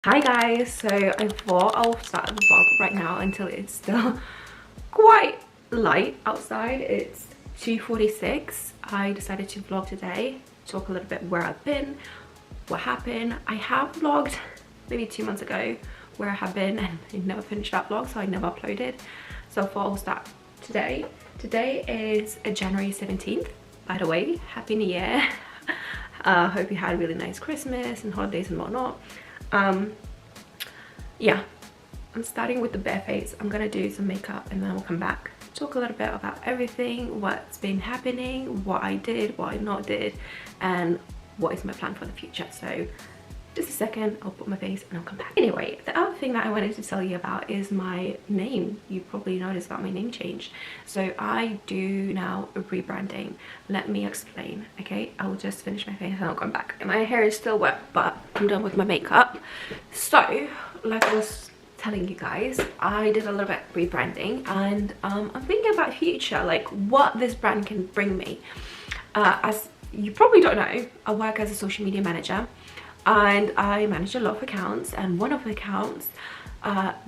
Hi guys, so I thought I'll start the vlog right now until it's still quite light outside. It's 2:46. I decided to vlog today, talk a little bit where I've been, what happened. I have vlogged maybe 2 months ago where I have been, and I never finished that vlog, so I never uploaded. So I thought I'll start today. Today is January 17th, by the way. Happy New Year. Hope you had a really nice Christmas and holidays and whatnot. Yeah, I'm starting with the bare face. I'm gonna do some makeup and then we'll come back, talk a little bit about everything, what's been happening, what I did, what I not did, and what is my plan for the future. So just a second, I'll put my face and I'll come back. Anyway, the other thing that I wanted to tell you about is my name. You probably noticed that my name changed. So I do now a rebranding. Let me explain, okay? I will just finish my face and I'll come back. My hair is still wet, but I'm done with my makeup. So, like I was telling you guys, I did a little bit rebranding, and I'm thinking about future, like what this brand can bring me. As you probably don't know, I work as a social media manager, and I manage a lot of accounts, and one of the accounts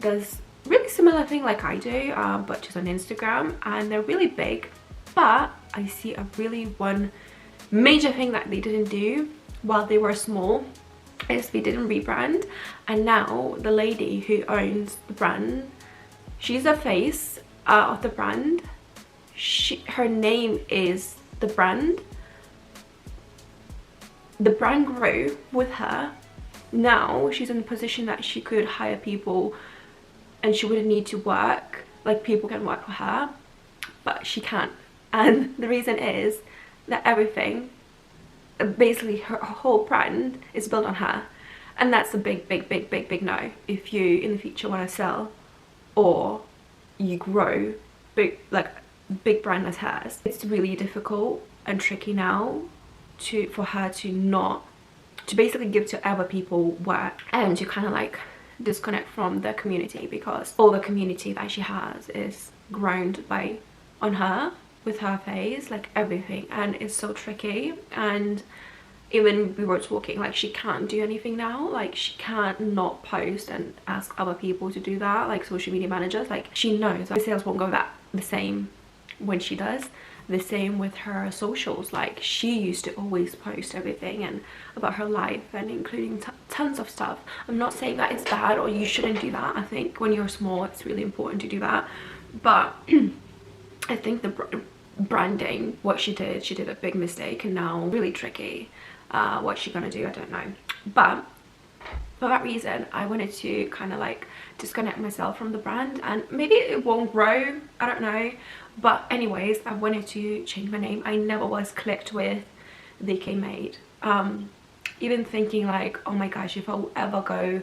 does really similar thing like I do, but just on Instagram, and they're really big. But I see a really one major thing that they didn't do while they were small is they didn't rebrand. And now the lady who owns the brand, she's the face of the brand. Her name is the brand. The brand grew with her. Now she's in a position that she could hire people and she wouldn't need to work, like people can work for her, but she can't. And the reason is that everything, basically her whole brand, is built on her. And that's a big no if you in the future want to sell or you grow big, like big brand as hers. It's really difficult and tricky now for her to basically give to other people work and to kind of like disconnect from the community, because all the community that she has is grown on her, with her face, like everything, and it's so tricky. And even we were talking, like she can't do anything now, like she can't not post and ask other people to do that, like social media managers. Like she knows that sales won't go the same when she does. The same with her socials. Like she used to always post everything and about her life, and including tons of stuff. I'm not saying that it's bad or you shouldn't do that. I think when you're small it's really important to do that, but I think the branding, what she did a big mistake, and now really tricky. What's she gonna do? I don't know. But for that reason, I wanted to kind of like disconnect myself from the brand, and maybe it won't grow, I don't know. But anyways, I wanted to change my name. I never was clicked with DK Made. Even thinking like, oh my gosh, if I will ever go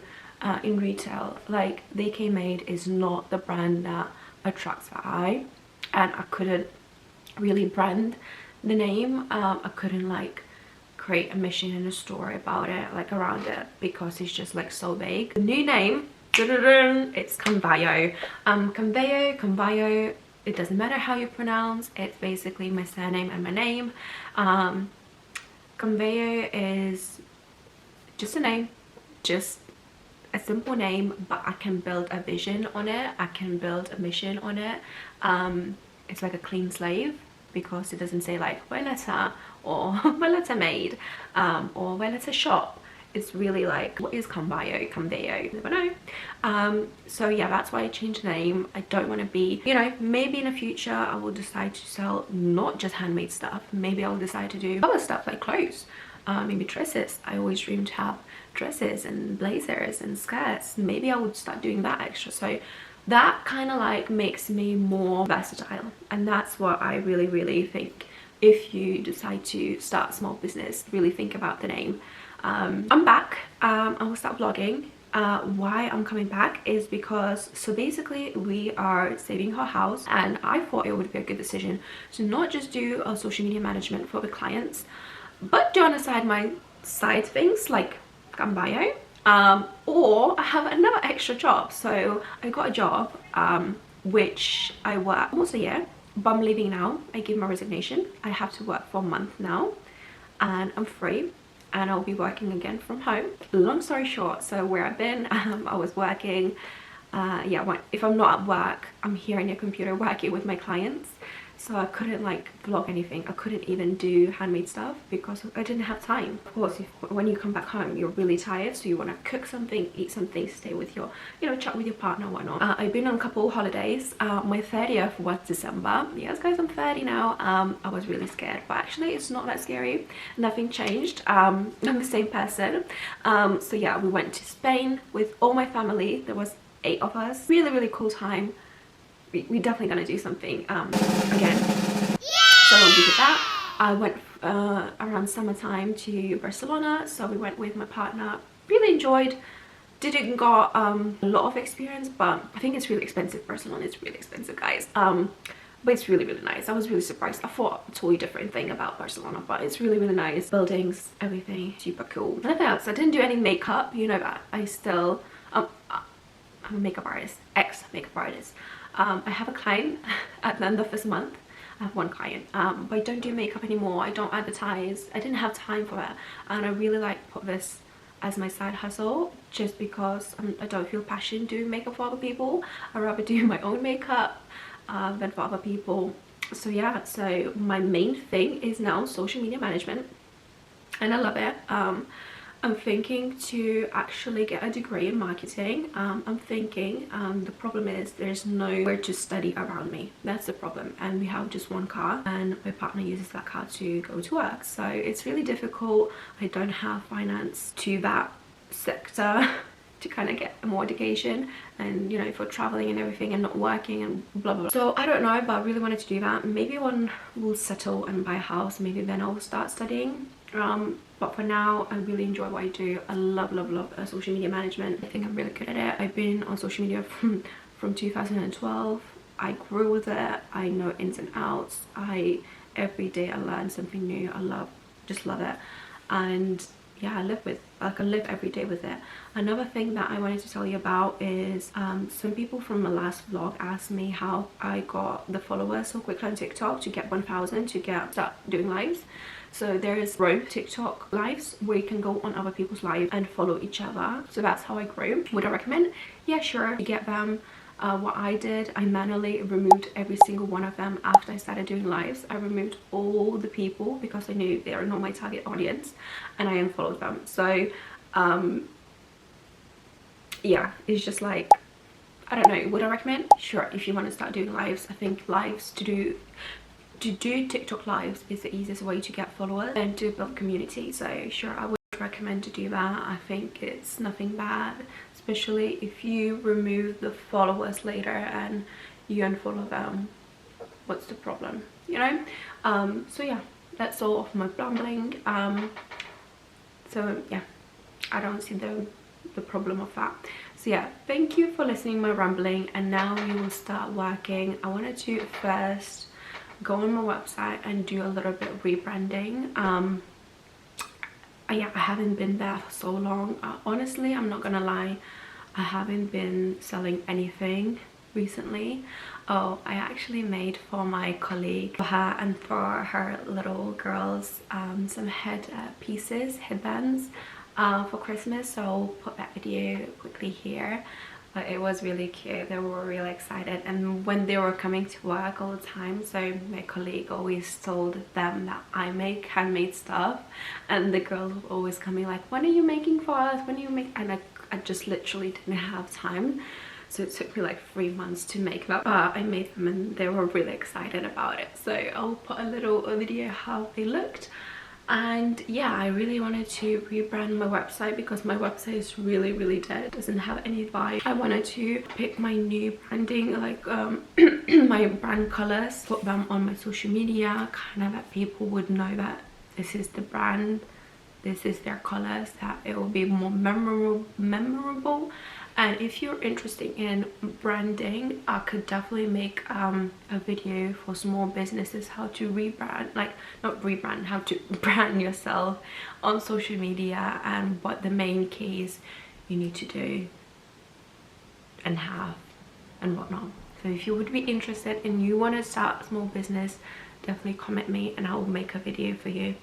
in retail, like DK Made is not the brand that attracts the eye, and I couldn't really brand the name. I couldn't like create a mission and a story about it, like around it, because it's just like so vague. The new name, it's Kamvio. Kamvio, it doesn't matter how you pronounce, it's basically my surname and my name. Kamvio is just a name, just a simple name, but I can build a vision on it, I can build a mission on it. It's like a clean slate, because it doesn't say like Violetta or Violetta Made or Violetta Shop. It's really like, what is Kamvio, never know. So yeah, that's why I changed the name. I don't want to be, you know, maybe in the future I will decide to sell not just handmade stuff. Maybe I'll decide to do other stuff like clothes, maybe dresses. I always dreamed to have dresses and blazers and skirts. Maybe I would start doing that extra. So that kind of like makes me more versatile, and that's what I really think. If you decide to start a small business, really think about the name. I'm back. I will start vlogging. Why I'm coming back is because, so basically we are saving her house, and I thought it would be a good decision to not just do a social media management for the clients, but do on the side my side things like Kamvio. Or I have another extra job. So I got a job which I work almost a year, but I'm leaving now. I give my resignation. I have to work for a month now, and I'm free. and I'll be working again from home. Long story short, so where I've been, I was working, yeah, if I'm not at work, I'm here in your computer working with my clients. So I couldn't like vlog anything. I couldn't even do handmade stuff because I didn't have time. Of course, when you come back home, you're really tired, so you want to cook something, eat something, stay with your, you know, chat with your partner, whatnot. I've been on a couple of holidays. My 30th was December. Yes, guys, I'm 30 now. I was really scared, but actually, it's not that scary. Nothing changed. I'm the same person. So yeah, we went to Spain with all my family. There was 8 of us. Really cool time. We definitely gonna do something again. So we did that. I went around summertime to Barcelona, so we went with my partner. Really enjoyed. Didn't got a lot of experience, but I think it's really expensive. Barcelona is really expensive, guys. But it's really nice. I was really surprised. I thought a totally different thing about Barcelona, but it's really nice. Buildings, everything, super cool. Nothing else. I didn't do any makeup, you know that. I still I'm a makeup artist, ex-makeup artist. I have a client at the end of this month. I have one client, but I don't do makeup anymore. I don't advertise. I didn't have time for it, and I really like put this as my side hustle just because I don't feel passion doing makeup for other people. I rather do my own makeup than for other people. So yeah, so my main thing is now social media management, and I love it. I'm thinking to actually get a degree in marketing. I'm thinking the problem is there's nowhere to study around me. That's the problem, and we have just one car, and my partner uses that car to go to work, so it's really difficult. I don't have finance to that sector to kind of get more education, and you know, for traveling and everything and not working and blah blah blah. So I don't know, but I really wanted to do that. Maybe when we'll settle and buy a house, maybe then I'll start studying. But for now, I really enjoy what I do. I love social media management. I think I'm really good at it. I've been on social media from 2012. I grew with it. I know ins and outs. Every day I learn something new. I just love it. And yeah, I live every day with it. Another thing that I wanted to tell you about is some people from my last vlog asked me how I got the followers so quickly on TikTok to get 1,000 to start doing lives. So there is row TikTok lives where you can go on other people's lives and follow each other. So that's how I grew. Would I recommend? Yeah, sure, to get them. What I did, I manually removed every single one of them after I started doing lives. I removed all the people because I knew they are not my target audience, and I unfollowed them. So yeah, it's just like, I don't know, would I recommend? Sure, if you want to start doing lives. I think lives to do TikTok lives is the easiest way to get followers and to build community. So sure, I would recommend to do that. I think it's nothing bad, especially if you remove the followers later and you unfollow them. What's the problem, you know? So yeah, that's all of my rambling. So yeah, I don't see the problem of that. So yeah, thank you for listening my rambling, and now we will start working. I wanted to first go on my website and do a little bit of rebranding. Yeah, I haven't been there for so long. Honestly, I'm not gonna lie, I haven't been selling anything recently. Oh, I actually made for my colleague, for her and for her little girls, some headbands for Christmas, so I'll put that video quickly here. But it was really cute. They were really excited, and when they were coming to work all the time, so my colleague always told them that I make handmade stuff, and the girls were always coming like, when are you making for us, when are you make, and I just literally didn't have time. So it took me like 3 months to make them, but I made them and they were really excited about it. So I'll put a little video how they looked. And yeah, I really wanted to rebrand my website because my website is really dead. It doesn't have any vibe. I wanted to pick my new branding, like my brand colors, put them on my social media, kind of that people would know that this is the brand, this is their colors, that it will be more memorable. And if you're interested in branding, I could definitely make a video for small businesses, how to rebrand, like not rebrand, how to brand yourself on social media, and what the main keys you need to do and have and whatnot. So if you would be interested and you want to start a small business, definitely comment me and I will make a video for you.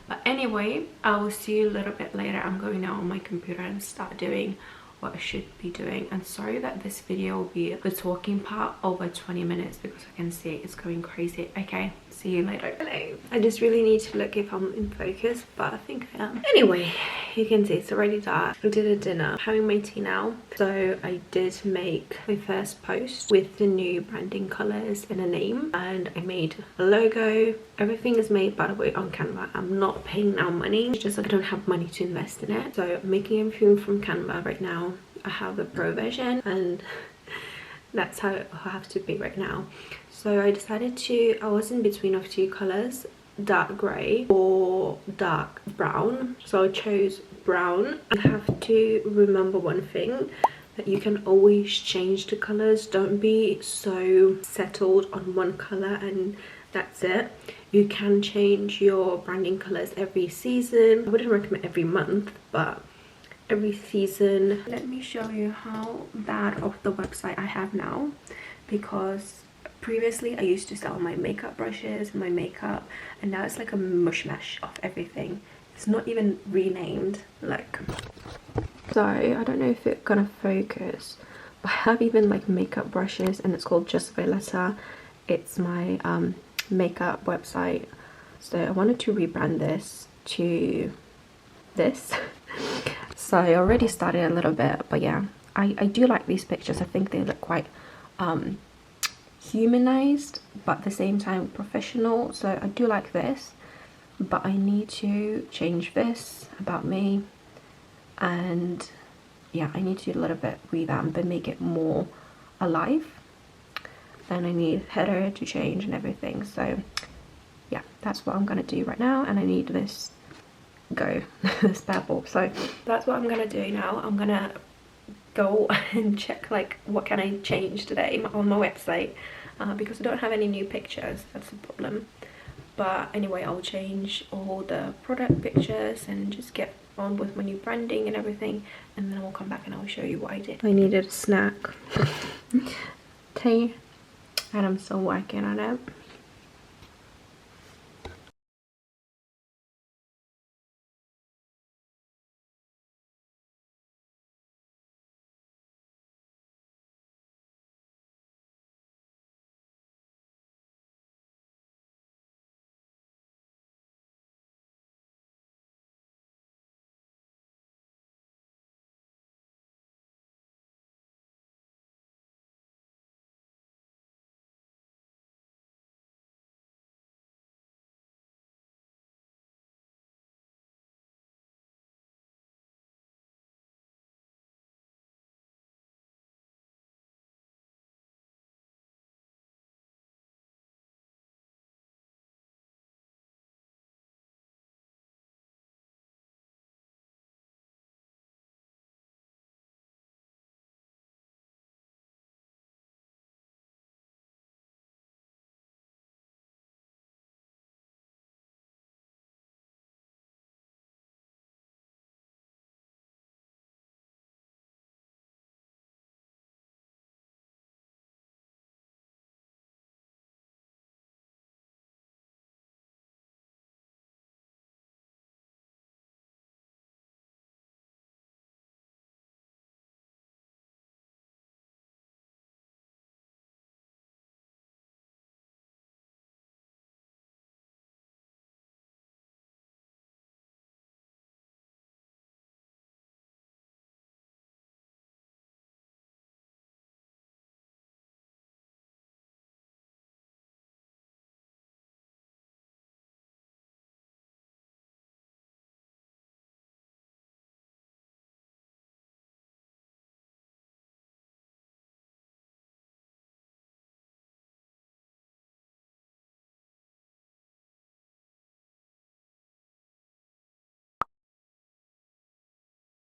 But anyway, I will see you a little bit later. I'm going now on my computer and start doing what I should be doing. And sorry that this video will be the talking part over 20 minutes because I can see it's going crazy. Okay, see you later. Hello. I just really need to look if I'm in focus, but I think I am. Anyway, you can see it's already dark. I did a dinner, having my tea now. So I did make my first post with the new branding colors and a name, and I made a logo. Everything is made, by the way, on Canva. I'm not paying now money, it's just I don't have money to invest in it. So I'm making everything from Canva right now. I have the pro version and that's how it will have to be right now. So I decided I was in between of two colors, dark grey or dark brown. So I chose brown. I have to remember one thing, that you can always change the colors. Don't be so settled on one color and that's it. You can change your branding colors every season. I wouldn't recommend every month, but every season. Let me show you how bad of the website I have now, because previously I used to sell my makeup brushes and my makeup, and now it's like a mushmash of everything. It's not even renamed. Like, so I don't know if it's gonna focus, but I have even like makeup brushes and it's called Just Violetta. It's my makeup website. So I wanted to rebrand this to this. So I already started a little bit, but yeah, I do like these pictures. I think they look quite humanized, but at the same time professional. So I do like this, but I need to change this about me, and yeah, I need to do a little bit revamp and make it more alive. And I need header to change and everything. So yeah, that's what I'm gonna do right now, and I need this this purple. So that's what I'm gonna do now. I'm gonna go and check like what can I change today on my website, because I don't have any new pictures. That's the problem. But anyway, I'll change all the product pictures and just get on with my new branding and everything, and then I'll come back and I'll show you what I did. I needed a snack. Tea, and I'm still working on it.